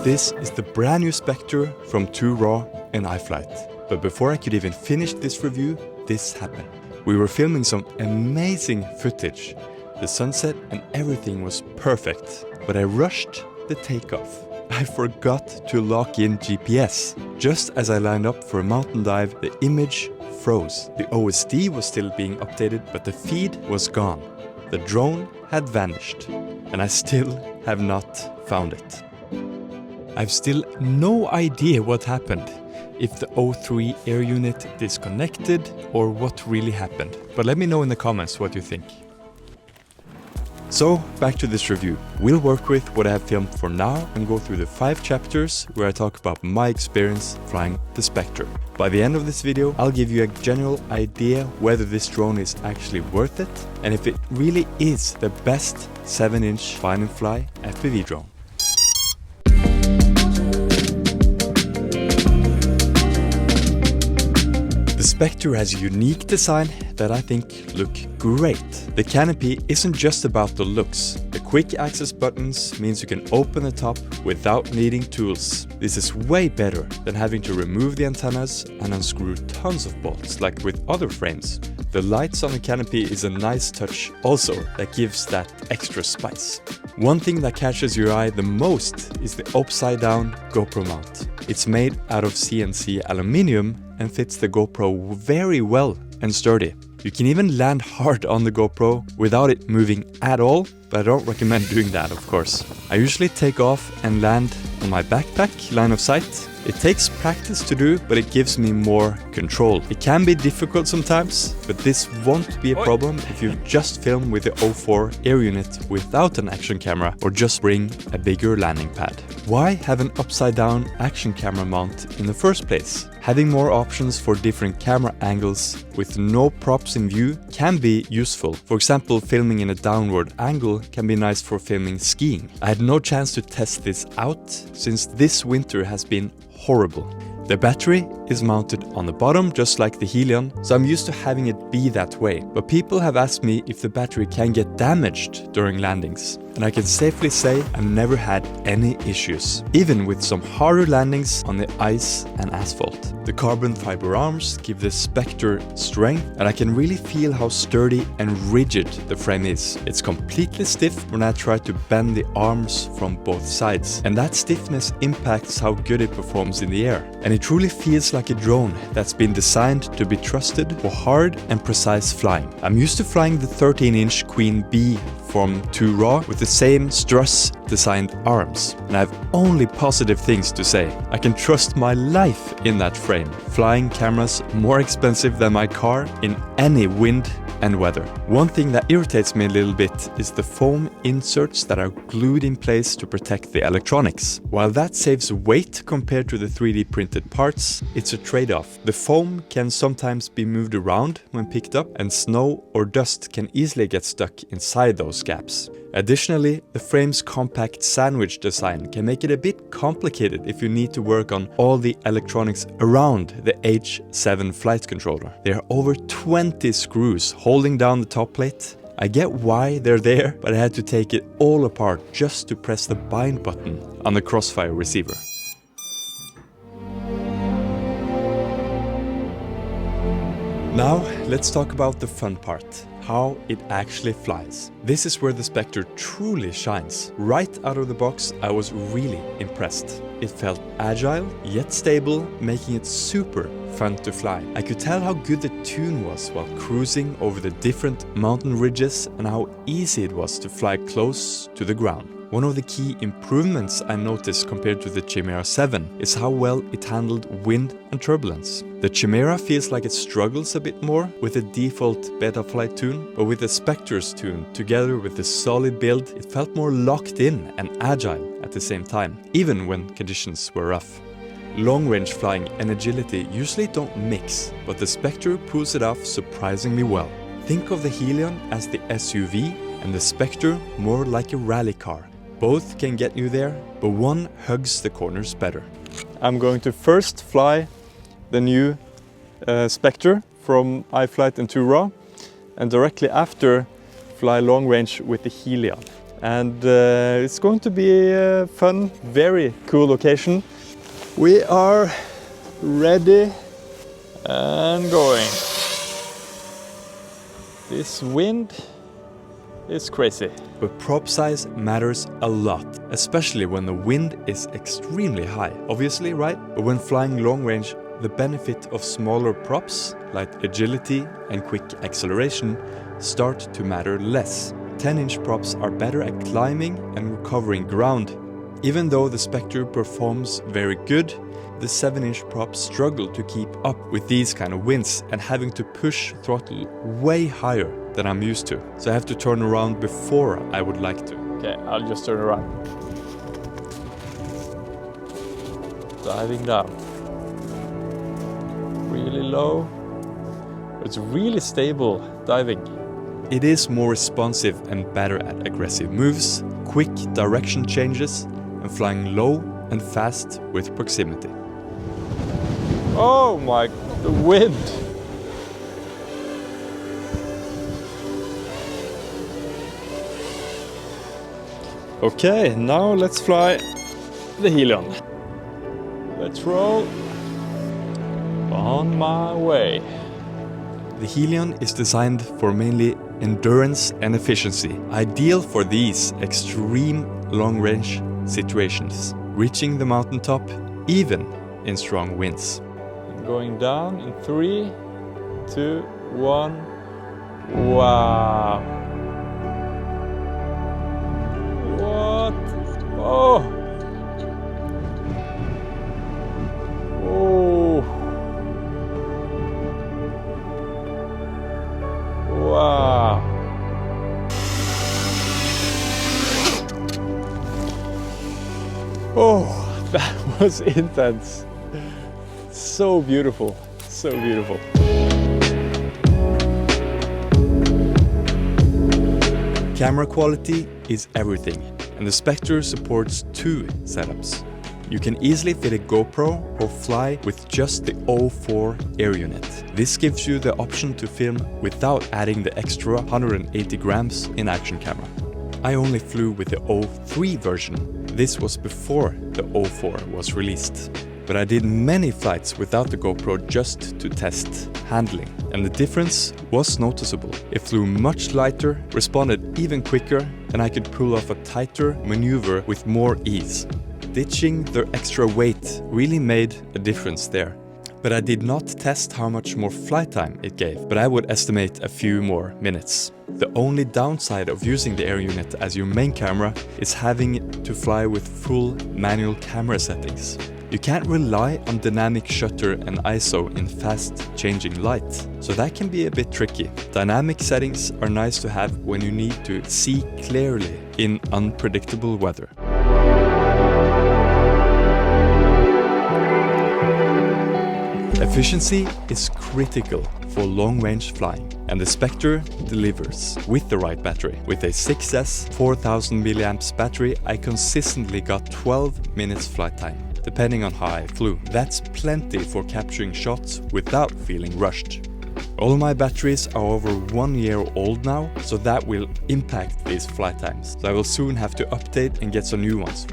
This is the brand new Spectre from 2RAW and Iflight. But before I could even finish this review, this happened. We were filming some amazing footage. The sunset and everything was perfect, but I rushed the takeoff. I forgot to lock in GPS. Just as I lined up for a mountain dive, the image froze. The OSD was still being updated, but the feed was gone. The drone had vanished, and I still have not found it. I've still no idea what happened, if the O3 air unit disconnected or what really happened. But let me know in the comments what you think. So, back to this review. We'll work with what I have filmed for now and go through the 5 chapters where I talk about my experience flying the Spectre. By the end of this video, I'll give you a general idea whether this drone is actually worth it and if it really is the best 7-inch fine and fly FPV drone. The Spectre has a unique design that I think look great. The canopy isn't just about the looks. The quick access buttons means you can open the top without needing tools. This is way better than having to remove the antennas and unscrew tons of bolts like with other frames. The lights on the canopy is a nice touch also that gives that extra spice. One thing that catches your eye the most is the upside down GoPro mount. It's made out of CNC aluminium and fits the GoPro very well and sturdy. You can even land hard on the GoPro without it moving at all, but I don't recommend doing that, of course. I usually take off and land on my backpack line of sight. It takes practice to do, but it gives me more control. It can be difficult sometimes, but this won't be a problem if you just film with the O4 air unit without an action camera or just bring a bigger landing pad. Why have an upside down action camera mount in the first place? Having more options for different camera angles with no props in view can be useful. For example, filming in a downward angle can be nice for filming skiing. I had no chance to test this out since this winter has been horrible. The battery is mounted on the bottom just like the Helion, so I'm used to having it be that way. But people have asked me if the battery can get damaged during landings. And I can safely say I've never had any issues, even with some harder landings on the ice and asphalt. The carbon fiber arms give the Spectre strength, and I can really feel how sturdy and rigid the frame is. It's completely stiff when I try to bend the arms from both sides, and that stiffness impacts how good it performs in the air. And it truly feels like a drone that's been designed to be trusted for hard and precise flying. I'm used to flying the 13-inch Queen Bee from 2RAW with the same Struss designed arms, and I have only positive things to say. I can trust my life in that frame, flying cameras more expensive than my car in any wind and weather. One thing that irritates me a little bit is the foam inserts that are glued in place to protect the electronics. While that saves weight compared to the 3D printed parts, it's a trade-off. The foam can sometimes be moved around when picked up, and snow or dust can easily get stuck inside those gaps. Additionally, the frame's compact sandwich design can make it a bit complicated if you need to work on all the electronics around the H7 flight controller. There are over 20 screws holding down the top plate. I get why they're there, but I had to take it all apart just to press the bind button on the Crossfire receiver. Now, let's talk about the fun part. How it actually flies. This is where the Spectre truly shines. Right out of the box, I was really impressed. It felt agile, yet stable, making it super fun to fly. I could tell how good the tune was while cruising over the different mountain ridges and how easy it was to fly close to the ground. One of the key improvements I noticed compared to the Chimera 7 is how well it handled wind and turbulence. The Chimera feels like it struggles a bit more with the default Betaflight tune, but with the Spectre's tune together with the solid build, it felt more locked in and agile at the same time, even when conditions were rough. Long-range flying and agility usually don't mix, but the Spectre pulls it off surprisingly well. Think of the Helion as the SUV and the Spectre more like a rally car. Both can get you there, but one hugs the corners better. I'm going to first fly the new Spectre from Iflight and 2RAW, and directly after fly long range with the Helion. and it's going to be a fun, very cool occasion. We are ready and going. This wind is crazy. But prop size matters a lot, especially when the wind is extremely high. Obviously, right? But when flying long range, the benefit of smaller props, like agility and quick acceleration, start to matter less. 10-inch props are better at climbing and recovering ground. Even though the Spectre performs very good, the 7-inch props struggle to keep up with these kind of winds and having to push throttle way higher than I'm used to. So I have to turn around before I would like to. Okay, I'll just turn around. Diving down. Really low. It's really stable diving. It is more responsive and better at aggressive moves, quick direction changes, and flying low and fast with proximity. Oh my, the wind! Okay, now let's fly the Helion. Let's roll. On my way. The Helion is designed for mainly endurance and efficiency, ideal for these extreme long-range situations, reaching the mountaintop even in strong winds. Going down in 3, 2, 1. Wow! What? Oh! Oh! Wow! Oh, that was intense. So beautiful, so beautiful. Camera quality is everything, and the Spectre supports 2 setups. You can easily fit a GoPro or fly with just the 04 air unit. This gives you the option to film without adding the extra 180 grams in action camera. I only flew with the 03 version. This was before the 04 was released. But I did many flights without the GoPro just to test handling, and the difference was noticeable. It flew much lighter, responded even quicker, and I could pull off a tighter maneuver with more ease. Ditching the extra weight really made a difference there. But I did not test how much more flight time it gave, but I would estimate a few more minutes. The only downside of using the air unit as your main camera is having to fly with full manual camera settings. You can't rely on dynamic shutter and ISO in fast changing light, so that can be a bit tricky. Dynamic settings are nice to have when you need to see clearly in unpredictable weather. Efficiency is critical for long-range flying, and the Spectre delivers with the right battery. With a 6S 4000 mAh battery, I consistently got 12 minutes flight time, depending on how I flew. That's plenty for capturing shots without feeling rushed. All my batteries are over 1 year old now, so that will impact these flight times. So I will soon have to update and get some new ones.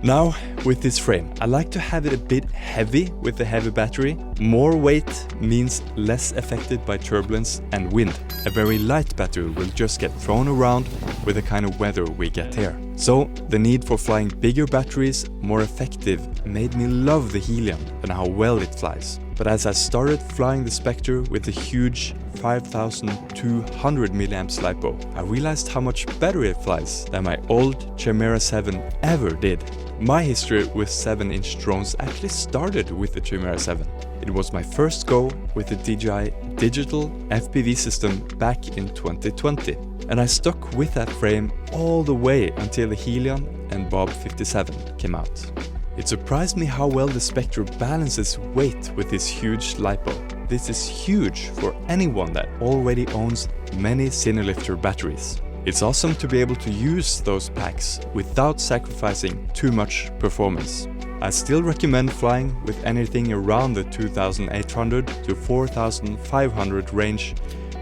Now, with this frame, I like to have it a bit heavy with the heavy battery. More weight means less affected by turbulence and wind. A very light battery will just get thrown around with the kind of weather we get here. So, the need for flying bigger batteries, more effective, made me love the Helion and how well it flies. But as I started flying the Spectre with the huge 5200 mAh LiPo, I realized how much better it flies than my old Chimera 7 ever did. My history with 7-inch drones actually started with the Chimera 7. It was my first go with the DJI digital FPV system back in 2020. And I stuck with that frame all the way until the Helion and Bob 57 came out. It surprised me how well the Spectre balances weight with this huge LiPo. This is huge for anyone that already owns many Cinelifter batteries. It's awesome to be able to use those packs without sacrificing too much performance. I still recommend flying with anything around the 2800 to 4500 range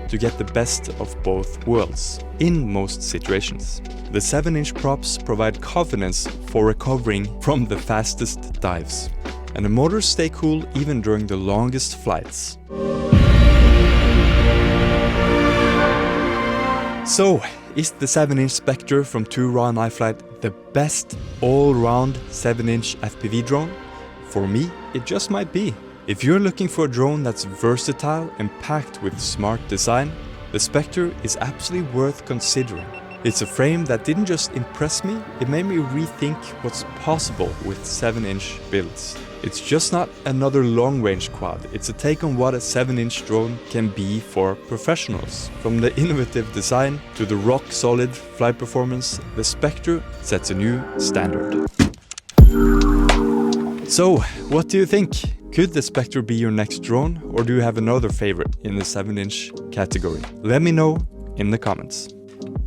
to to get the best of both worlds, in most situations. The 7-inch props provide confidence for recovering from the fastest dives. And the motors stay cool even during the longest flights. So, is the 7-inch Spectre from 2RAW and Iflight the best all-round 7-inch FPV drone? For me, it just might be. If you're looking for a drone that's versatile and packed with smart design, the Spectre is absolutely worth considering. It's a frame that didn't just impress me, it made me rethink what's possible with 7-inch builds. It's just not another long-range quad, it's a take on what a 7-inch drone can be for professionals. From the innovative design to the rock-solid flight performance, the Spectre sets a new standard. So, what do you think? Could the Spectre be your next drone, or do you have another favorite in the 7-inch category? Let me know in the comments.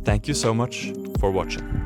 Thank you so much for watching.